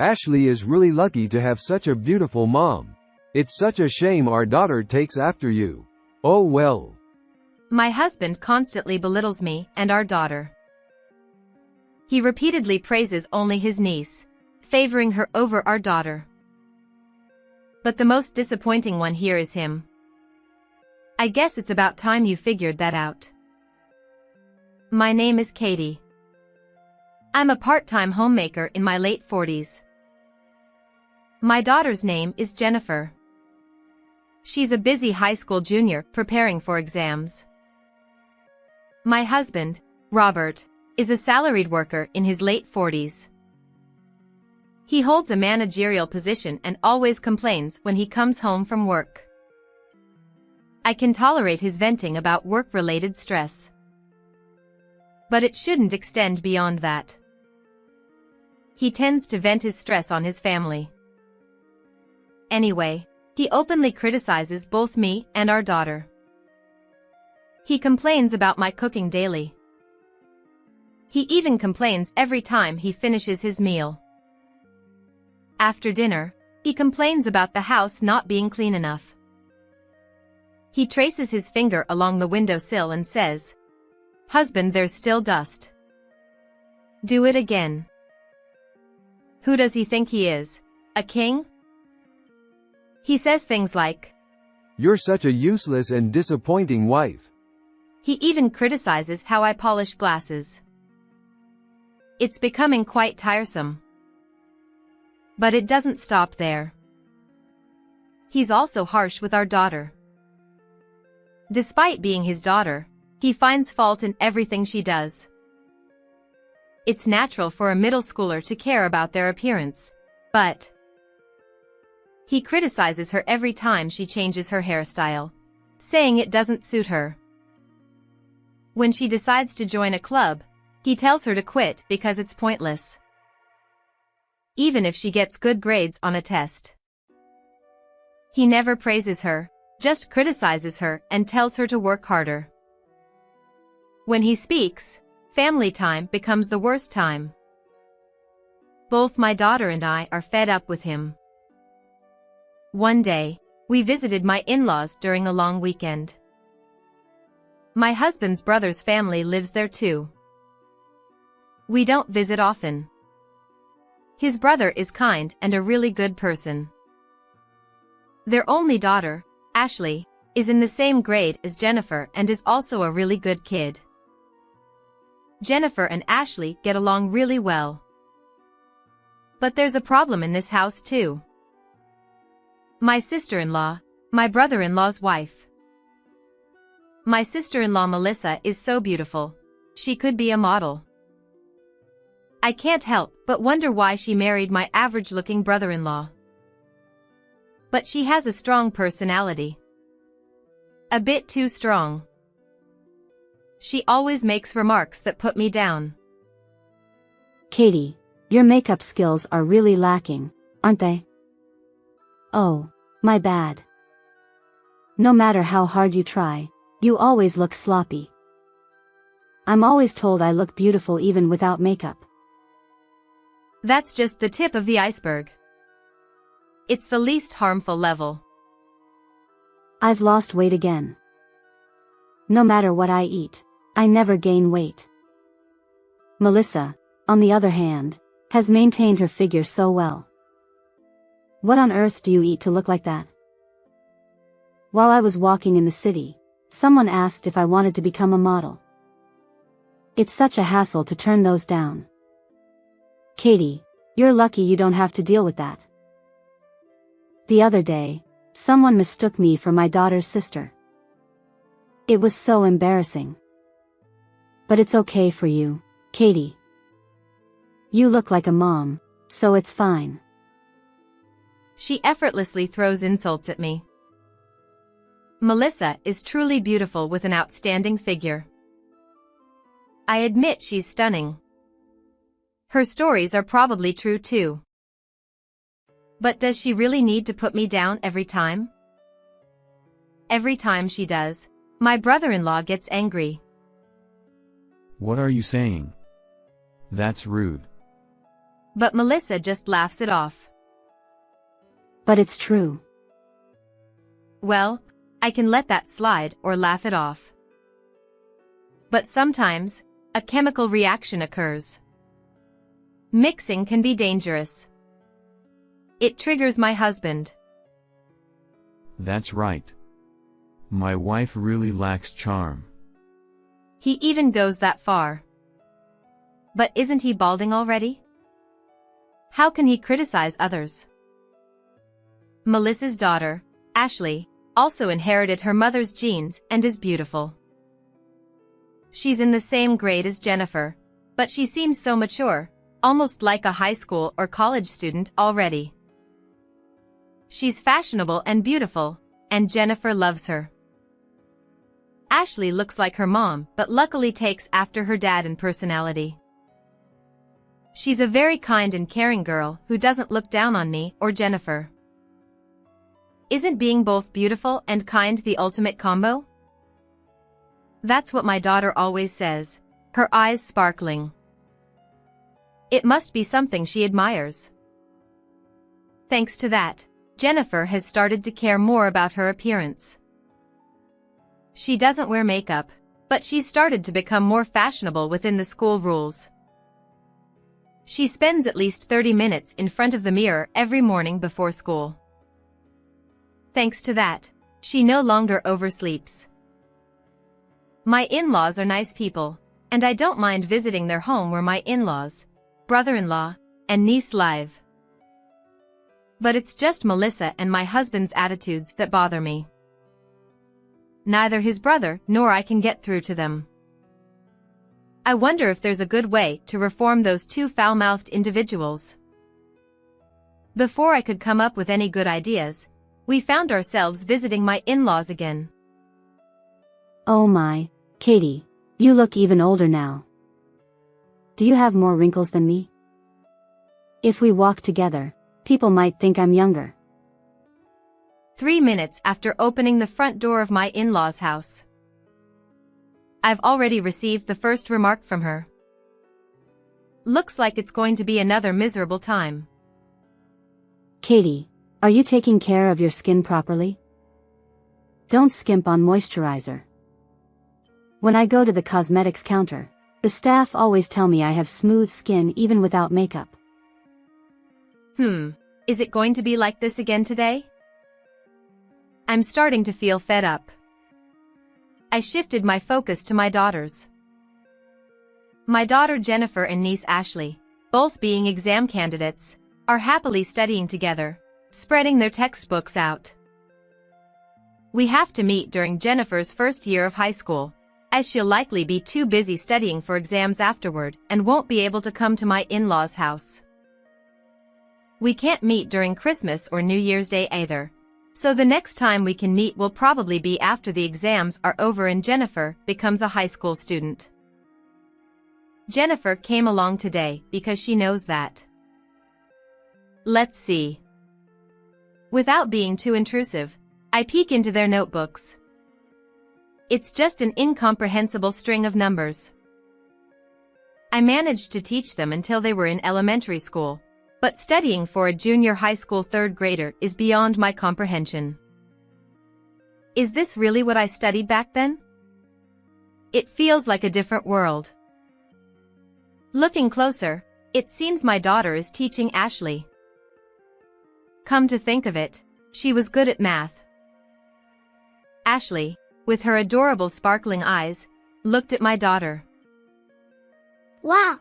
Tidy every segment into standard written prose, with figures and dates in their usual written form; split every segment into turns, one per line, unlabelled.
Ashley is really lucky to have such a beautiful mom. It's such a shame our daughter takes after you. Oh well.
My husband constantly belittles me and our daughter. He repeatedly praises only his niece, favoring her over our daughter. But the most disappointing one here is him. I guess it's about time you figured that out. My name is Katie. I'm a part-time homemaker in my late 40s. My daughter's name is Jennifer. She's a busy high school junior preparing for exams. My husband, Robert, is a salaried worker in his late 40s. He holds a managerial position and always complains when he comes home from work. I can tolerate his venting about work-related stress. But it shouldn't extend beyond that. He tends to vent his stress on his family. Anyway, he openly criticizes both me and our daughter. He complains about my cooking daily. He even complains every time he finishes his meal. After dinner, he complains about the house not being clean enough. He traces his finger along the windowsill and says, "Husband, there's still dust. Do it again." Who does he think he is? A king? He says things like,
"You're such a useless and disappointing wife."
He even criticizes how I polish glasses. It's becoming quite tiresome. But it doesn't stop there. He's also harsh with our daughter. Despite being his daughter, he finds fault in everything she does. It's natural for a middle schooler to care about their appearance, but he criticizes her every time she changes her hairstyle, saying it doesn't suit her. When she decides to join a club, he tells her to quit because it's pointless. Even if she gets good grades on a test. He never praises her, just criticizes her and tells her to work harder. When he speaks, family time becomes the worst time. Both my daughter and I are fed up with him. One day, we visited my in-laws during a long weekend. My husband's brother's family lives there too. We don't visit often. His brother is kind and a really good person. Their only daughter, Ashley, is in the same grade as Jennifer and is also a really good kid. Jennifer and Ashley get along really well. But there's a problem in this house too. My sister-in-law, my brother-in-law's wife. My sister-in-law Melissa is so beautiful. She could be a model. I can't help but wonder why she married my average-looking brother-in-law. But she has a strong personality. A bit too strong. She always makes remarks that put me down.
Katie, your makeup skills are really lacking, aren't they? Oh, my bad. No matter how hard you try, you always look sloppy. I'm always told I look beautiful even without makeup.
That's just the tip of the iceberg. It's the least harmful level.
I've lost weight again. No matter what I eat, I never gain weight. Melissa, on the other hand, has maintained her figure so well. What on earth do you eat to look like that? While I was walking in the city, someone asked if I wanted to become a model. It's such a hassle to turn those down. Katie, you're lucky you don't have to deal with that. The other day, someone mistook me for my daughter's sister. It was so embarrassing. But it's okay for you, Katie. You look like a mom, so it's fine.
She effortlessly throws insults at me. Melissa is truly beautiful with an outstanding figure. I admit she's stunning. Her stories are probably true too. But does she really need to put me down every time? Every time she does, my brother-in-law gets angry.
What are you saying? That's rude.
But Melissa just laughs it off.
But it's true.
Well, I can let that slide or laugh it off. But sometimes, a chemical reaction occurs. Mixing can be dangerous. It triggers my husband.
That's right. My wife really lacks charm.
He even goes that far. But isn't he balding already? How can he criticize others? Melissa's daughter, Ashley, also inherited her mother's genes and is beautiful. She's in the same grade as Jennifer, but she seems so mature, almost like a high school or college student already. She's fashionable and beautiful, and Jennifer loves her. Ashley looks like her mom but luckily takes after her dad in personality. She's a very kind and caring girl who doesn't look down on me or Jennifer. Isn't being both beautiful and kind the ultimate combo? That's what my daughter always says, her eyes sparkling. It must be something she admires. Thanks to that, Jennifer has started to care more about her appearance. She doesn't wear makeup, but she's started to become more fashionable within the school rules. She spends at least 30 minutes in front of the mirror every morning before school. Thanks to that, she no longer oversleeps. My in-laws are nice people, and I don't mind visiting their home where my in-laws, brother-in-law, and niece live. But it's just Melissa and my husband's attitudes that bother me. Neither his brother nor I can get through to them. I wonder if there's a good way to reform those two foul-mouthed individuals. Before I could come up with any good ideas, we found ourselves visiting my in-laws again.
Oh my, Katie, you look even older now. Do you have more wrinkles than me? If we walk together, people might think I'm younger.
3 minutes after opening the front door of my in-laws' house, I've already received the first remark from her. Looks like it's going to be another miserable time.
Katie, are you taking care of your skin properly? Don't skimp on moisturizer. When I go to the cosmetics counter, the staff always tell me I have smooth skin even without makeup.
Is it going to be like this again today? I'm starting to feel fed up. I shifted my focus to my daughters. My daughter Jennifer and niece Ashley, both being exam candidates, are happily studying together, spreading their textbooks out. We have to meet during Jennifer's first year of high school, as she'll likely be too busy studying for exams afterward and won't be able to come to my in-laws' house. We can't meet during Christmas or New Year's Day either, so the next time we can meet will probably be after the exams are over and Jennifer becomes a high school student. Jennifer came along today because she knows that. Let's see. Without being too intrusive, I peek into their notebooks. It's just an incomprehensible string of numbers. I managed to teach them until they were in elementary school, but studying for a junior high school third grader is beyond my comprehension. Is this really what I studied back then? It feels like a different world. Looking closer, it seems my daughter is teaching Ashley. Come to think of it, she was good at math. Ashley, with her adorable sparkling eyes, looked at my daughter.
Wow!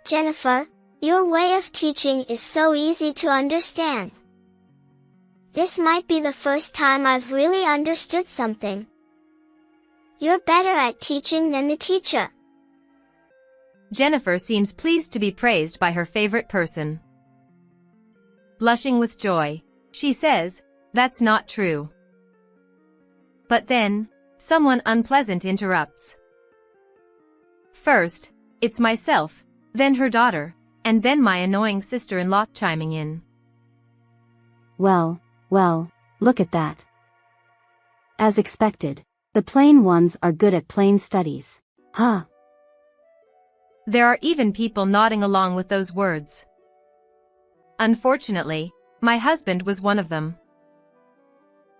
Jennifer, your way of teaching is so easy to understand. This might be the first time I've really understood something. You're better at teaching than the teacher.
Jennifer seems pleased to be praised by her favorite person. Blushing with joy, she says, "That's not true." But then, someone unpleasant interrupts. First, it's myself, then her daughter, and then my annoying sister-in-law chiming in.
Well, look at that. As expected, the plain ones are good at plain studies. Huh.
There are even people nodding along with those words. Unfortunately, my husband was one of them.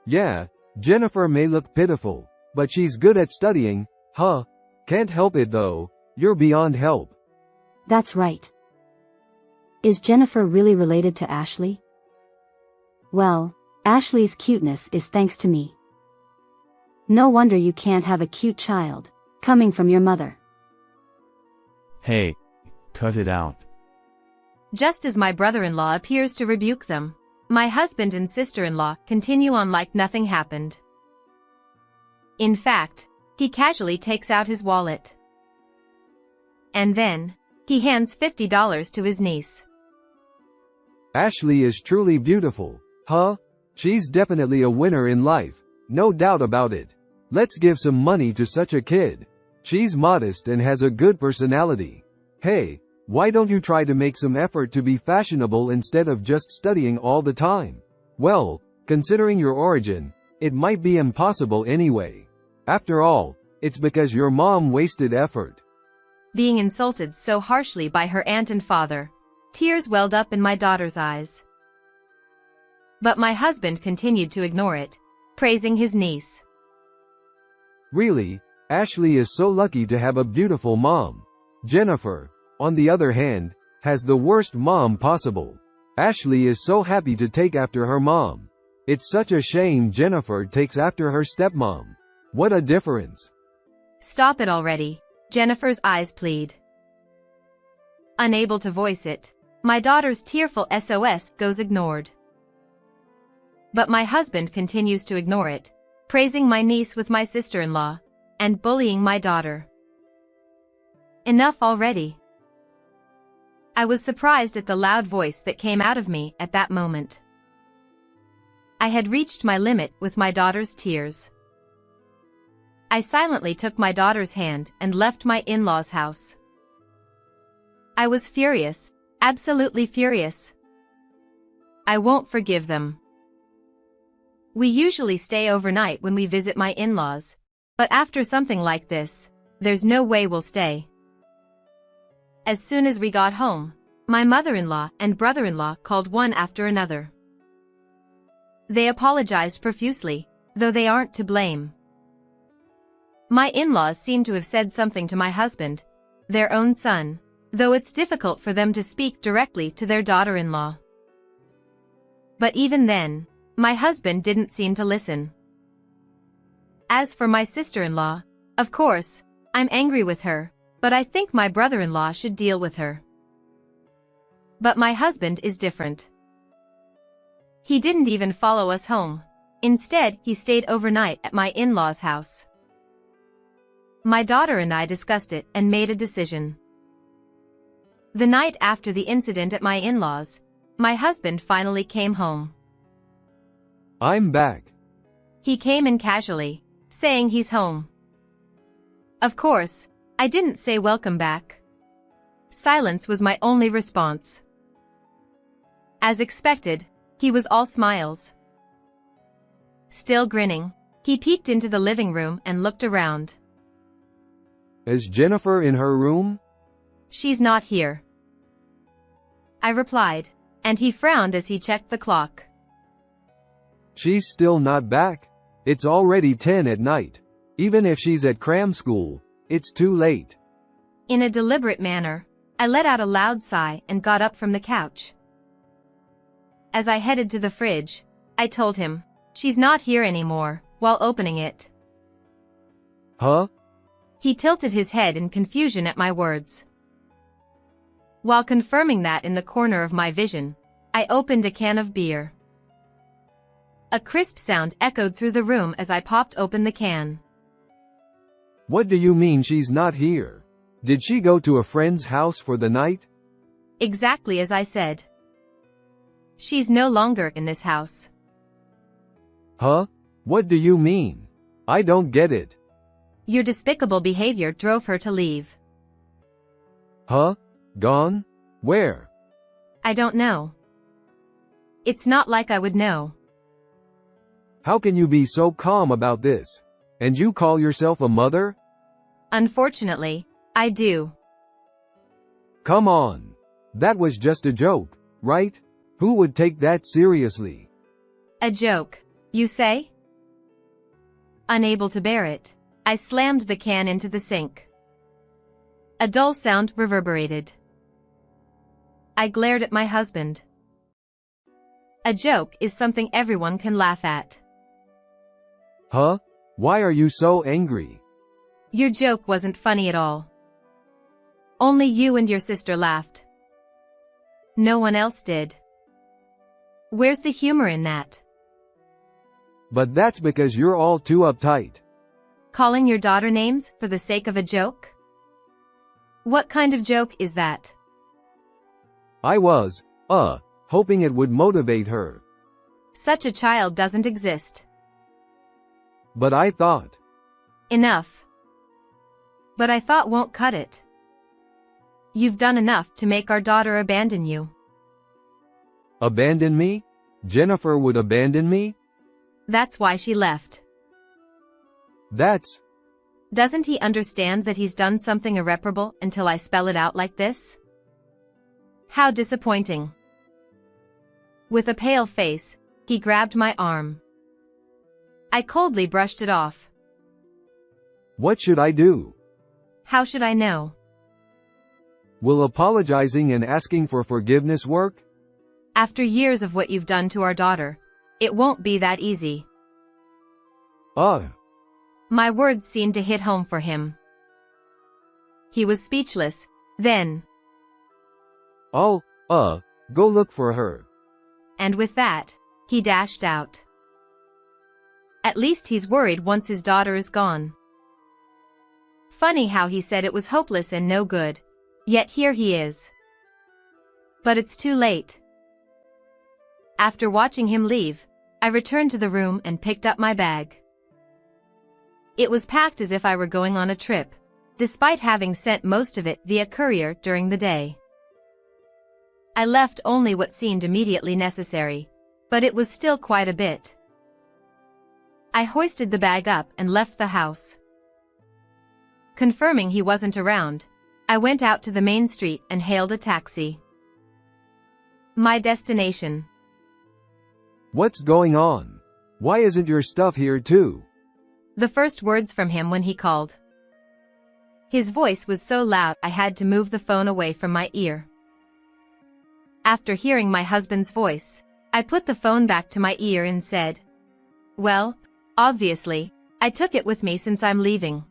Yeah, Jennifer may look pitiful, but she's good at studying, huh? Can't help it though, you're beyond help.
That's right. Is Jennifer really related to Ashley? Well, Ashley's cuteness is thanks to me. No wonder you can't have a cute child, coming from your mother.
Hey, cut it out.
Just as my brother-in-law appears to rebuke them, my husband and sister-in-law continue on like nothing happened. In fact, he casually takes out his wallet. And then, he hands $50 to his niece.
Ashley is truly beautiful, huh? She's definitely a winner in life, no doubt about it. Let's give some money to such a kid. She's modest and has a good personality. Hey, why don't you try to make some effort to be fashionable instead of just studying all the time? Well, considering your origin, it might be impossible anyway. After all, it's because your mom wasted effort.
Being insulted so harshly by her aunt and father, tears welled up in my daughter's eyes. But my husband continued to ignore it, praising his niece.
Really, Ashley is so lucky to have a beautiful mom. Jennifer, on the other hand, has the worst mom possible. Ashley is so happy to take after her mom. It's such a shame Jennifer takes after her stepmom. What a difference.
Stop it already, Jennifer's eyes plead. Unable to voice it, my daughter's tearful SOS goes ignored. But my husband continues to ignore it, praising my niece with my sister-in-law, and bullying my daughter. Enough already. I was surprised at the loud voice that came out of me at that moment. I had reached my limit with my daughter's tears. I silently took my daughter's hand and left my in-laws' house. I was furious, absolutely furious. I won't forgive them. We usually stay overnight when we visit my in-laws, but after something like this, there's no way we'll stay. As soon as we got home, my mother-in-law and brother-in-law called one after another. They apologized profusely, though they aren't to blame. My in-laws seem to have said something to my husband, their own son, though it's difficult for them to speak directly to their daughter-in-law. But even then, my husband didn't seem to listen. As for my sister-in-law, of course, I'm angry with her, but I think my brother-in-law should deal with her. But my husband is different. He didn't even follow us home. Instead, he stayed overnight at my in-laws' house. My daughter and I discussed it and made a decision. The night after the incident at my in-laws, my husband finally came home.
I'm back.
He came in casually, saying he's home. Of course, I didn't say welcome back. Silence was my only response. As expected, he was all smiles. Still grinning, he peeked into the living room and looked around.
Is Jennifer in her room?
She's not here, I replied, and he frowned as he checked the clock.
She's still not back? It's already 10 at night. Even if she's at cram school, it's too late.
In a deliberate manner, I let out a loud sigh and got up from the couch. As I headed to the fridge, I told him, "She's not here anymore," while opening it.
Huh?
He tilted his head in confusion at my words. While confirming that in the corner of my vision, I opened a can of beer. A crisp sound echoed through the room as I popped open the can.
What do you mean she's not here? Did she go to a friend's house for the night?
Exactly as I said. She's no longer in this house.
Huh? What do you mean? I don't get it.
Your despicable behavior drove her to leave.
Huh? Gone? Where?
I don't know. It's not like I would know.
How can you be so calm about this? And you call yourself a mother?
Unfortunately, I do.
Come on. That was just a joke, right? Who would take that seriously?
A joke, you say? Unable to bear it, I slammed the can into the sink. A dull sound reverberated. I glared at my husband. A joke is something everyone can laugh at.
Huh? Why are you so angry?
Your joke wasn't funny at all. Only you and your sister laughed. No one else did. Where's the humor in that?
But that's because you're all too uptight.
Calling your daughter names for the sake of a joke? What kind of joke is that?
I was, hoping it would motivate her.
Such a child doesn't exist.
But I thought.
Enough. But I thought won't cut it. You've done enough to make our daughter abandon you.
Abandon me? Jennifer would abandon me?
That's why she left.
Doesn't
he understand that he's done something irreparable until I spell it out like this? How disappointing. With a pale face, he grabbed my arm. I coldly brushed it off.
What should I do?
How should I know?
Will apologizing and asking for forgiveness work?
After years of what you've done to our daughter, it won't be that easy. My words seemed to hit home for him. He was speechless, then.
I'll, go look for her.
And with that, he dashed out. At least he's worried once his daughter is gone. Funny how he said it was hopeless and no good, yet here he is. But it's too late. After watching him leave, I returned to the room and picked up my bag. It was packed as if I were going on a trip, despite having sent most of it via courier during the day. I left only what seemed immediately necessary, but it was still quite a bit. I hoisted the bag up and left the house. Confirming he wasn't around, I went out to the main street and hailed a taxi. My destination.
What's going on? Why isn't your stuff here too?
The first words from him when he called. His voice was so loud I had to move the phone away from my ear. After hearing my husband's voice, I put the phone back to my ear and said, "Well, obviously, I took it with me since I'm leaving."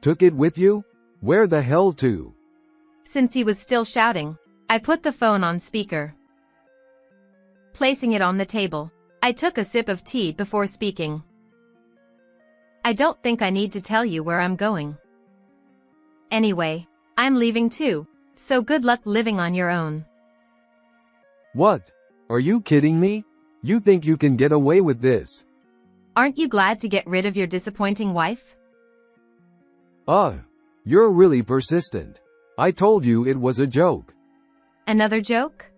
Took it with you? Where the hell to?
Since he was still shouting, I put the phone on speaker. Placing it on the table, I took a sip of tea before speaking. I don't think I need to tell you where I'm going. Anyway, I'm leaving too, so good luck living on your own.
What? Are you kidding me? You think you can get away with this?
Aren't you glad to get rid of your disappointing wife?
You're really persistent. I told you it was a joke.
Another joke?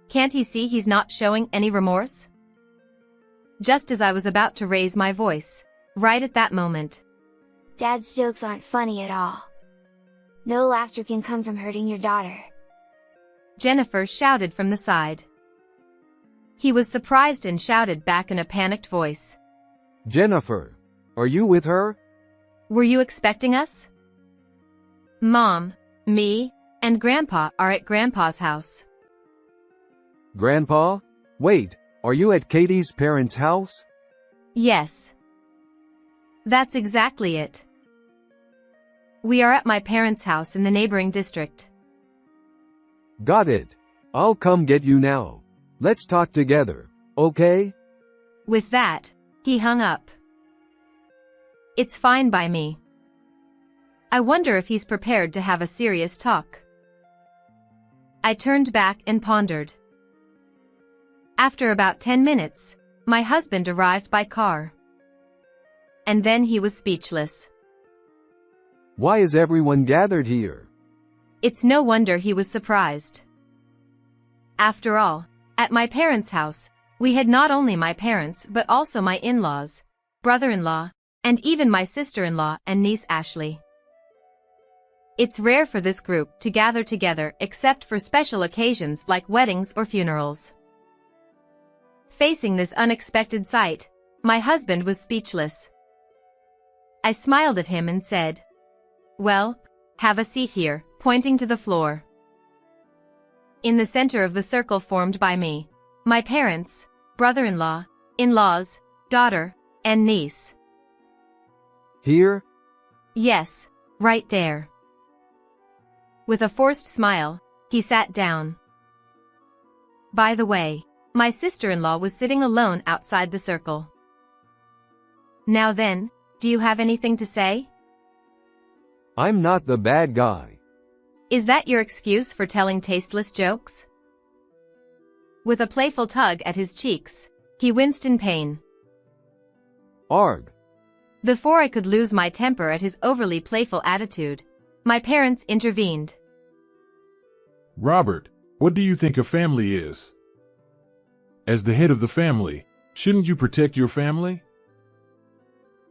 Can't he see he's not showing any remorse? Just as I was about to raise my voice, right at that moment.
Dad's jokes aren't funny at all. No laughter can come from hurting your daughter.
Jennifer shouted from the side. He was surprised and shouted back in a panicked voice.
Jennifer, are you with her?
Were you expecting us? Mom, me, and Grandpa are at Grandpa's house.
Grandpa? Wait, are you at Katie's parents' house?
Yes. That's exactly it. We are at my parents' house in the neighboring district.
Got it. I'll come get you now. Let's talk together, okay?
With that, he hung up. It's fine by me. I wonder if he's prepared to have a serious talk. I turned back and pondered. After about 10 minutes, my husband arrived by car. And then he was speechless.
Why is everyone gathered here?
It's no wonder he was surprised. After all, at my parents' house, we had not only my parents but also my in-laws, brother-in-law, and even my sister-in-law and niece Ashley. It's rare for this group to gather together except for special occasions like weddings or funerals. Facing this unexpected sight, my husband was speechless. I smiled at him and said, "Well, have a seat here," pointing to the floor. In the center of the circle formed by me, my parents, brother-in-law, in-laws, daughter, and niece.
Here?
Yes, right there. With a forced smile, he sat down. By the way, my sister-in-law was sitting alone outside the circle. "Now then, do you have anything to say?"
I'm not the bad guy.
"Is that your excuse for telling tasteless jokes?" With a playful tug at his cheeks, he winced in pain.
Arg.
Before I could lose my temper at his overly playful attitude, my parents intervened.
Robert, what do you think a family is? As the head of the family, shouldn't you protect your family?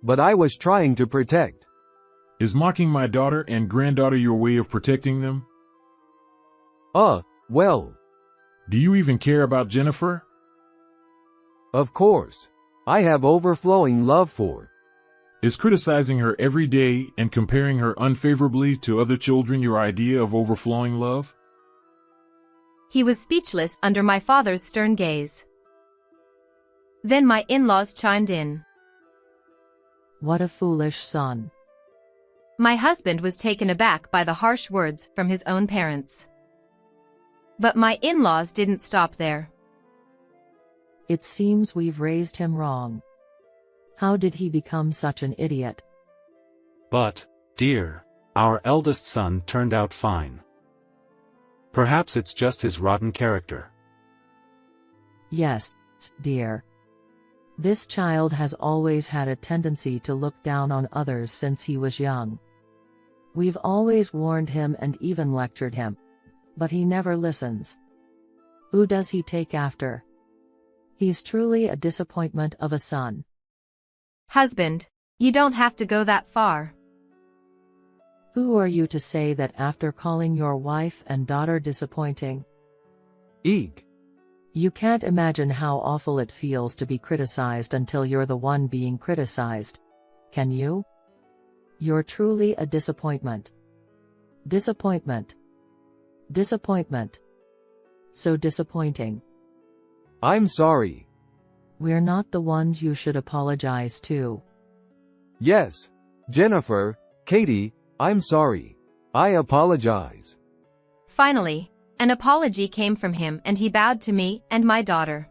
But I was trying to protect.
Is mocking my daughter and granddaughter your way of protecting them?
Well.
Do you even care about Jennifer?
Of course. I have overflowing love for.
Is criticizing her every day and comparing her unfavorably to other children your idea of overflowing love?
He was speechless under my father's stern gaze. Then my in-laws chimed in.
What a foolish son.
My husband was taken aback by the harsh words from his own parents. But my in-laws didn't stop there.
It seems we've raised him wrong. How did he become such an idiot?
But, dear, our eldest son turned out fine. Perhaps it's just his rotten character.
Yes, dear. This child has always had a tendency to look down on others since he was young. We've always warned him and even lectured him. But he never listens. Who does he take after? He's truly a disappointment of a son.
Husband, you don't have to go that far.
Who are you to say that after calling your wife and daughter disappointing?
Eek.
You can't imagine how awful it feels to be criticized until you're the one being criticized, can you? You're truly a disappointment. Disappointment. Disappointment. So disappointing.
I'm sorry.
We're not the ones you should apologize to.
Yes. Jennifer, Katie, I'm sorry. I apologize.
Finally, an apology came from him and he bowed to me and my daughter.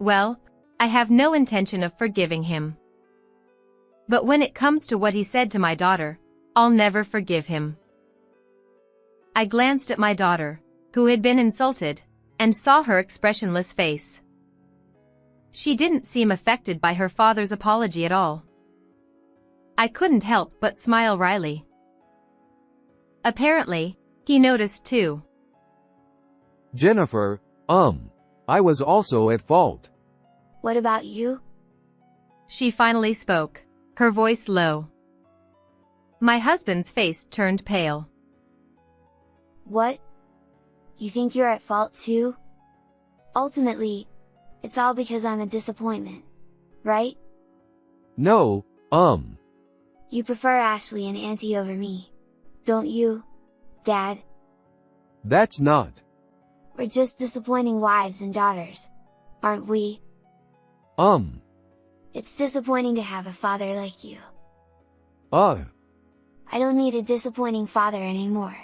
Well, I have no intention of forgiving him. But when it comes to what he said to my daughter, I'll never forgive him. I glanced at my daughter, who had been insulted, and saw her expressionless face. She didn't seem affected by her father's apology at all. I couldn't help but smile wryly. Apparently, he noticed too.
Jennifer, I was also at fault.
What about you?
She finally spoke, her voice low. My husband's face turned pale.
What? You think you're at fault too? Ultimately, it's all because I'm a disappointment, right?
No,
You prefer Ashley and Auntie over me, don't you, Dad?
That's not.
We're just disappointing wives and daughters, aren't we? It's disappointing to have a father like you.
I
don't need a disappointing father anymore.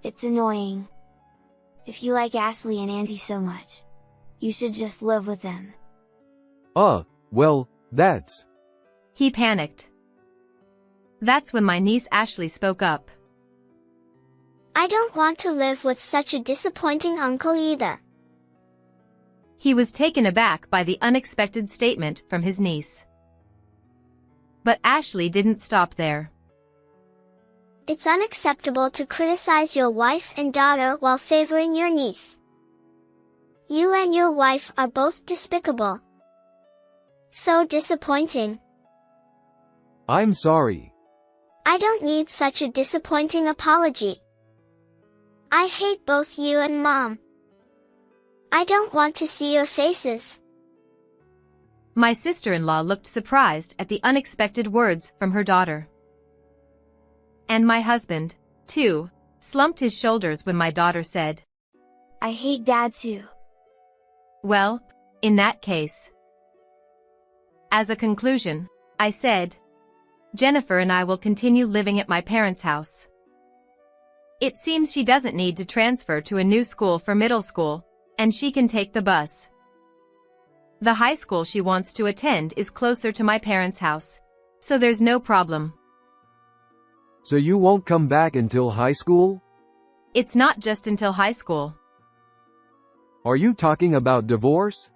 It's annoying. If you like Ashley and Auntie so much, you should just live with them.
Well, that's...
He panicked. That's when my niece Ashley spoke up.
I don't want to live with such a disappointing uncle either.
He was taken aback by the unexpected statement from his niece. But Ashley didn't stop there.
It's unacceptable to criticize your wife and daughter while favoring your niece. You and your wife are both despicable. So disappointing.
I'm sorry.
I don't need such a disappointing apology. I hate both you and Mom. I don't want to see your faces.
My sister-in-law looked surprised at the unexpected words from her daughter. And my husband, too, slumped his shoulders when my daughter said,
I hate Dad too.
Well, in that case. As a conclusion, I said, Jennifer and I will continue living at my parents' house. It seems she doesn't need to transfer to a new school for middle school, and she can take the bus. The high school she wants to attend is closer to my parents' house, so there's no problem.
So you won't come back until high school?
It's not just until high school.
Are you talking about divorce?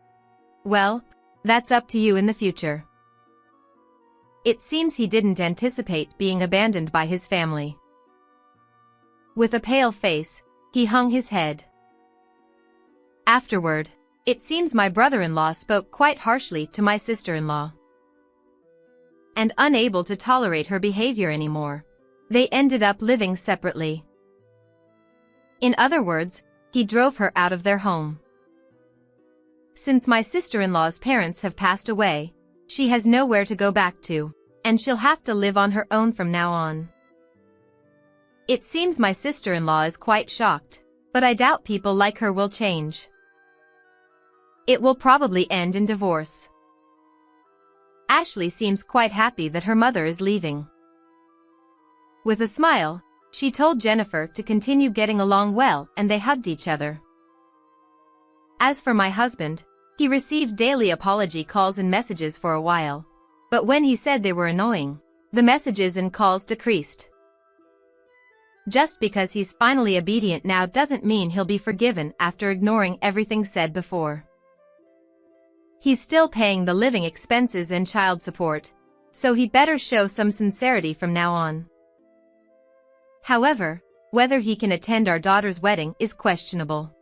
Well, that's up to you in the future. It seems he didn't anticipate being abandoned by his family. With a pale face, he hung his head. Afterward, it seems my brother-in-law spoke quite harshly to my sister-in-law. And unable to tolerate her behavior anymore, they ended up living separately. In other words, he drove her out of their home. Since my sister-in-law's parents have passed away, she has nowhere to go back to, and she'll have to live on her own from now on. It seems my sister-in-law is quite shocked, but I doubt people like her will change. It will probably end in divorce. Ashley seems quite happy that her mother is leaving. With a smile, she told Jennifer to continue getting along well, and they hugged each other. As for my husband, he received daily apology calls and messages for a while, but when he said they were annoying, the messages and calls decreased. Just because he's finally obedient now doesn't mean he'll be forgiven after ignoring everything said before. He's still paying the living expenses and child support, so he better show some sincerity from now on. However, whether he can attend our daughter's wedding is questionable.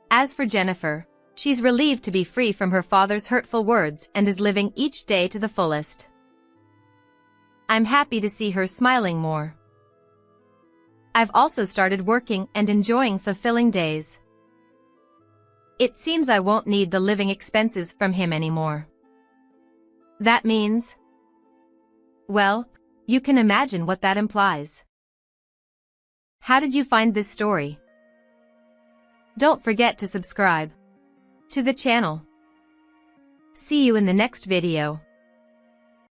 As for Jennifer, she's relieved to be free from her father's hurtful words and is living each day to the fullest. I'm happy to see her smiling more. I've also started working and enjoying fulfilling days. It seems I won't need the living expenses from him anymore. That means... well, you can imagine what that implies. How did you find this story? Don't forget to subscribe to the channel. See you in the next video.